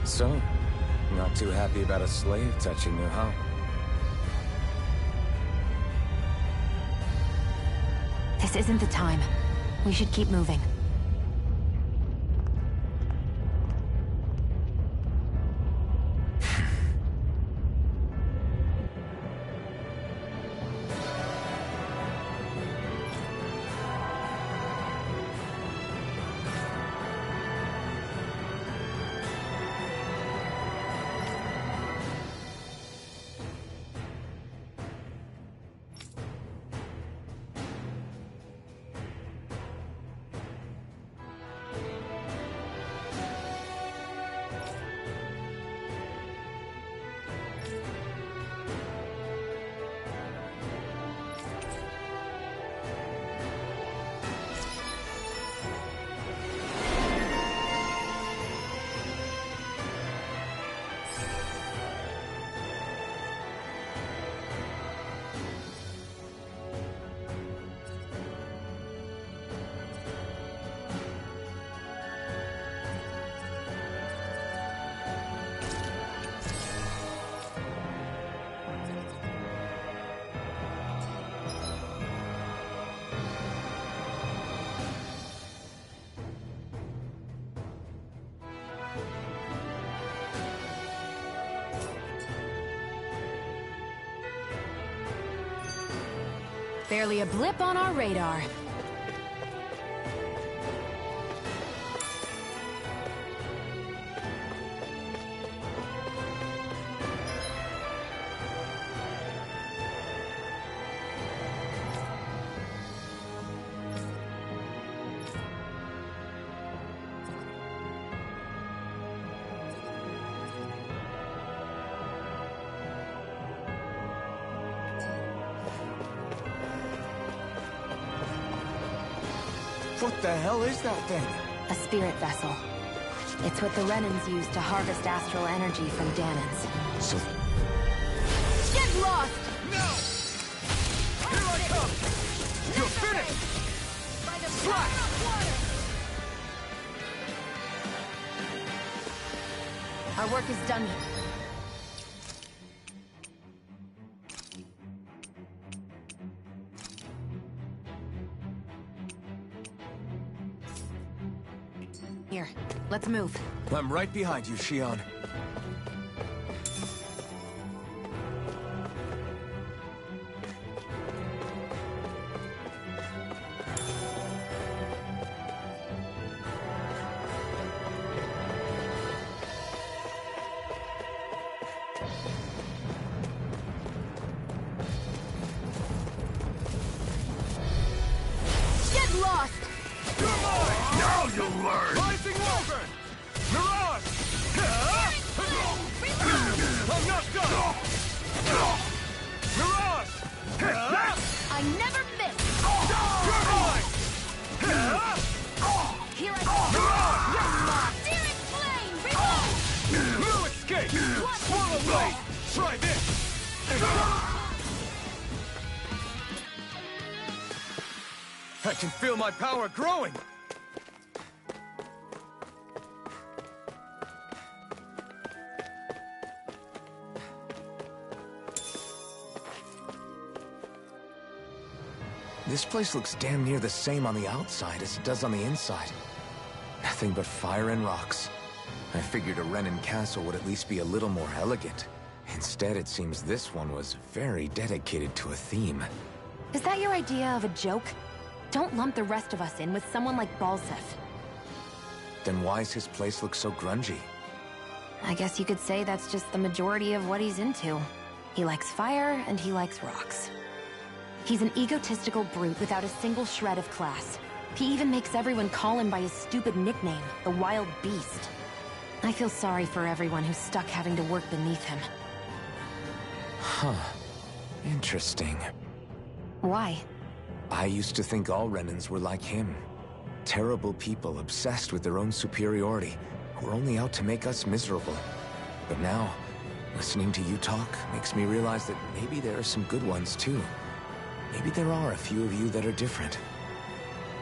So, not too happy about a slave touching you, huh? This isn't the time. We should keep moving. Barely a blip on our radar. What the hell is that thing? A spirit vessel. It's what the Renans use to harvest astral energy from Danans. So... Get lost! No! Here I come! You're finished! Slash! Our work is done. Here, let's move. I'm right behind you, Shion. Get lost! You're mine! Now you'll learn! Rising Wyvern! Mirage! I'm not done! Mirage! I never miss! You're mine! Here I come! Searing flame! Reload! No escape! Swallow blade! Try this! I can feel my power growing! This place looks damn near the same on the outside as it does on the inside. Nothing but fire and rocks. I figured a Renin castle would at least be a little more elegant. Instead, it seems this one was very dedicated to a theme. Is that your idea of a joke? Don't lump the rest of us in with someone like Balseph. Then why's his place look so grungy? I guess you could say that's just the majority of what he's into. He likes fire, and he likes rocks. He's an egotistical brute without a single shred of class. He even makes everyone call him by his stupid nickname, the Wild Beast. I feel sorry for everyone who's stuck having to work beneath him. Huh. Interesting. Why? I used to think all Renins were like him. Terrible people obsessed with their own superiority, who are only out to make us miserable. But now, listening to you talk makes me realize that maybe there are some good ones too. Maybe there are a few of you that are different.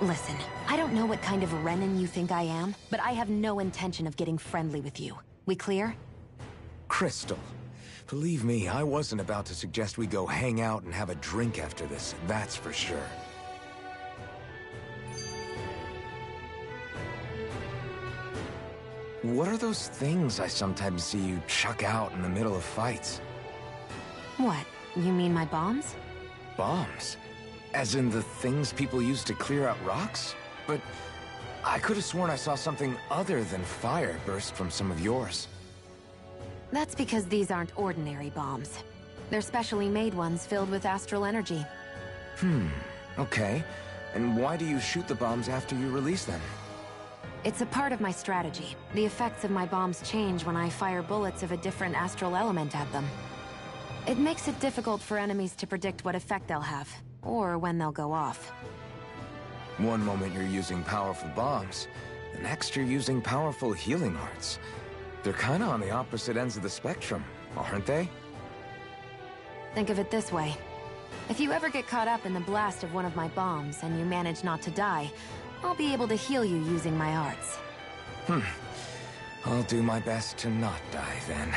Listen, I don't know what kind of Renin you think I am, but I have no intention of getting friendly with you. We clear? Crystal, believe me, I wasn't about to suggest we go hang out and have a drink after this, that's for sure. What are those things I sometimes see you chuck out in the middle of fights? What? You mean my bombs? Bombs? As in the things people use to clear out rocks? But I could have sworn I saw something other than fire burst from some of yours. That's because these aren't ordinary bombs. They're specially made ones filled with astral energy. Okay. And why do you shoot the bombs after you release them? It's a part of my strategy. The effects of my bombs change when I fire bullets of a different astral element at them. It makes it difficult for enemies to predict what effect they'll have, or when they'll go off. One moment you're using powerful bombs, the next you're using powerful healing arts. They're kinda on the opposite ends of the spectrum, aren't they? Think of it this way. If you ever get caught up in the blast of one of my bombs and you manage not to die, I'll be able to heal you using my arts. I'll do my best to not die then.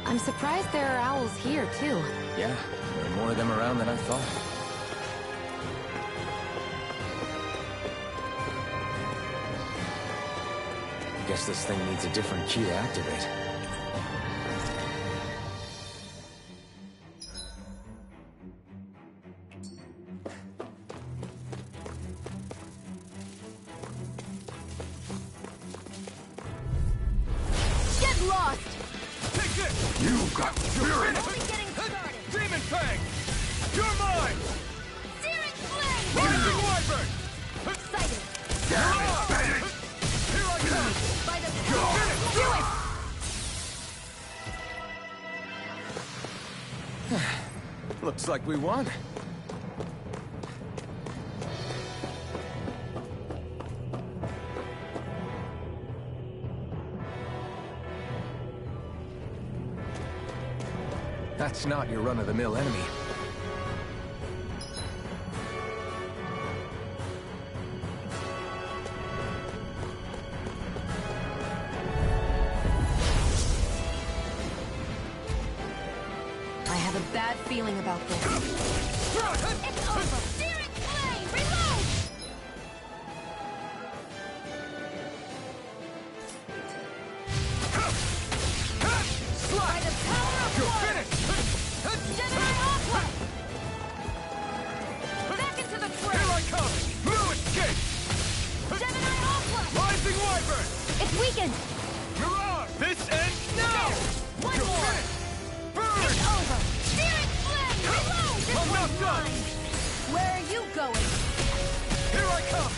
I'm surprised there are owls here, too. Yeah, there are more of them around than I thought. Guess this thing needs a different key to activate. Get lost! Take this! You got spirit! Only getting started! Demon Fang! You're mine! Searing flame! Rising Wyvern! Excited! Mirage! Here I come! Looks like we won. That's not your run-of-the-mill enemy. I have a bad feeling about this. It's over! Searing flame! Reload! By the power of water! Gemini Aqua! Back into the fray! Here I come! Blue escape! Gemini Aqua! Rising Wyvern! It's weakened! Mirage! This ends now! One You're more! finished! Burn! It's over! Searing flame! Reload! This I'm not one's done! mine! Where are you going? Here I come!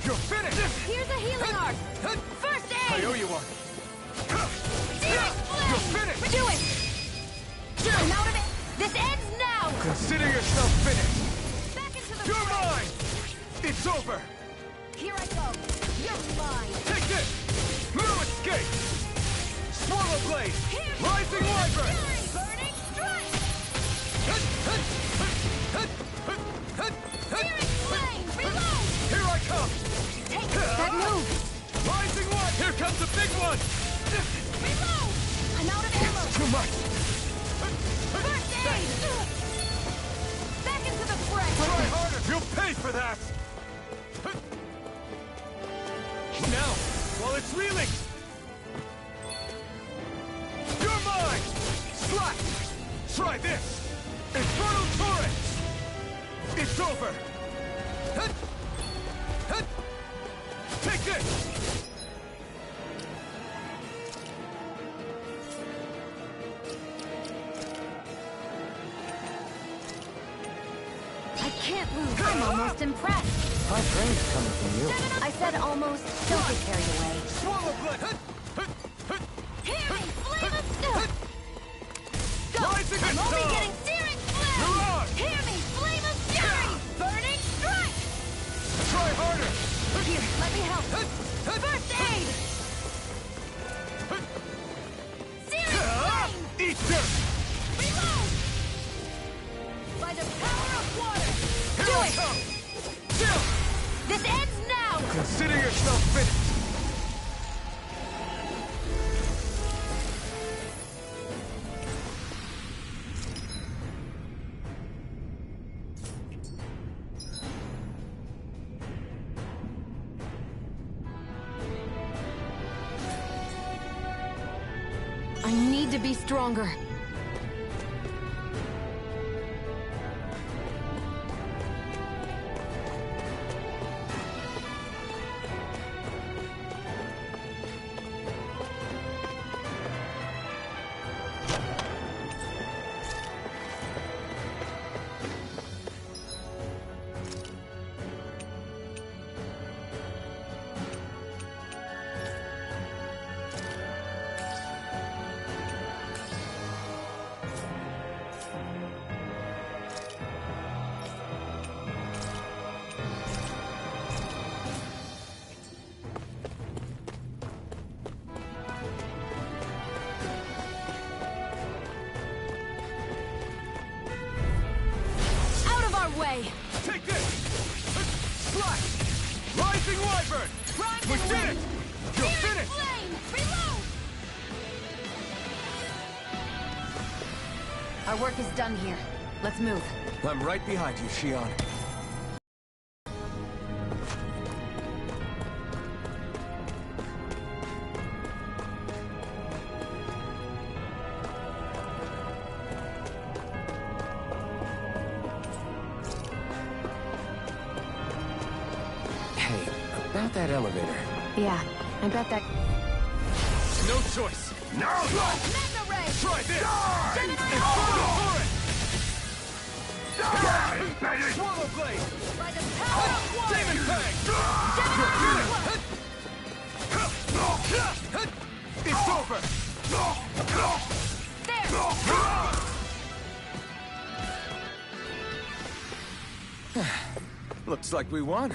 You're finished! Here's a healing art! First I aid! owe you one! Searing flame! You're finished! Do it! I'm out of it! This ends now! Consider yourself finished! Back into the You're fray! mine! It's over! Here I go! You're mine! Take this! Blue escape! Swallow blade! Here! Rising Wyvern! Burning strike! Searing flame! Reload! Here I come! Take that move! Rising Wyvern! Here comes the big one! Reload! I'm out of ammo! Too much! First aid! Back into the fray! Try harder! You'll pay for that! Now, while it's reeling! You're mine! Slash! Try this! Infernal Torrent! It's over! Take this! I can't lose! I'm almost impressed! High praise coming from you. I said almost. Don't get carried away. Swallow blade! Hear me! Flame of steel! Go! Rising I'm only Star! getting searing flame! Mirage! Hear me! Flame of fury! Burning strike! Try harder! Here, let me help. First aid! Searing flame! Eat dirt! Reload! By the power of water! Here Do I it! come! Still! This ends now! Consider yourself finished! I need to be stronger. Way. Take this! Slash! Rising Wyvern! We did it! You're finished! Flame! Reload! Our work is done here. Let's move. I'm right behind you, Shion. Hey, about that elevator. Yeah, I bet that... No choice! No! Magna Ray! Try this! Gemini Infernal Torrent! Die, finish! Swallow blade! By the power of water! Demon Fang! Gemini It's over! There! Looks like we won.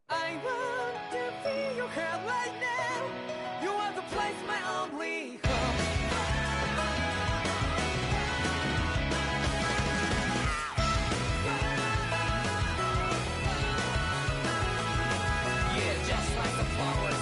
I want to feel your head right now. You are the place, my only home. Yeah, just like the flower.